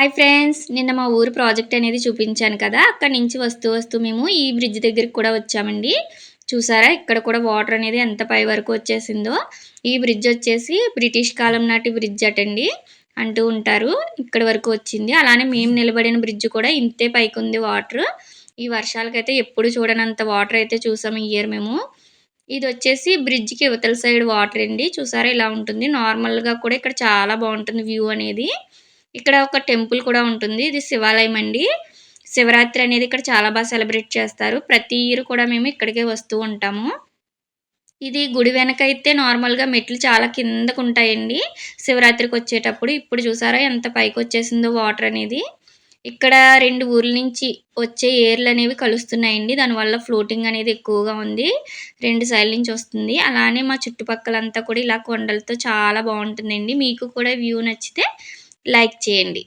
Hi friends! నిన్న మా ఊరు ప్రాజెక్ట్ అనేది చూపించాను కదా! అక్కడి నుంచి వస్తూ మేము ఈ బ్రిడ్జ్ దగ్గరికి కూడా వచ్చామండి. చూసారా ఇక్కడ కూడా వాటర్ అనేది ఎంత పై వరకు వచ్చేసిందో. ఈ బ్రిడ్జ్ వచ్చేసి బ్రిటిష్ కాలం నాటి బ్రిడ్జ్ అటండి అంటూ ఉంటారు. ఇక్కడి వరకు వచ్చింది. అలానే మేము నిలబడిన బ్రిడ్జ్ కూడా ఇంతే పైకుంది వాటర్. ఈ వర్షాలకైతే ఎప్పుడు చూడనంత వాటర్ అయితే చూసాం ఈ ఇయర్ మేము. ఇదొచ్చేసి బ్రిడ్జ్‌కి ఇవతల సైడ్ వాటర్ అండి. చూసారా ఇలా ఉంటుంది. నార్మల్‌గా కూడా ఇక్కడ చాలా బావుంటుంది వ్యూ అనేది. ఇక్కడ ఒక టెంపుల్ కూడా ఉంటుంది. ఇది శివాలయం అండి. శివరాత్రి అనేది ఇక్కడ చాలా సెలబ్రేట్ చేస్తారు. ప్రతి ఇయర్ కూడా మేము ఇక్కడికే వస్తూ ఉంటాము. ఇది గుడి వెనకైతే నార్మల్‌గా మెట్లు చాలా కిందకుంటాయండి శివరాత్రికొచ్చేటప్పుడు. ఇప్పుడు చూసారా ఎంత పైకొచ్చేసిందో వాటర్ అనేది. ఇక్కడ 2 ఊర్ల నుంచి వచ్చే ఏర్లనేవి కలుస్తున్నాయండి. దానివల్ల ఫ్లోటింగ్ అనేది ఎక్కువగా ఉంది. 2 సైడ్‌ల నుంచి వస్తుంది. అలానే మా చుట్టుపక్కలంతా కూడా ఇలా కొండలతో చాలా బావుంటుందండి. మీకు కూడా వ్యూ నచ్చితే లైక్ చేయండి.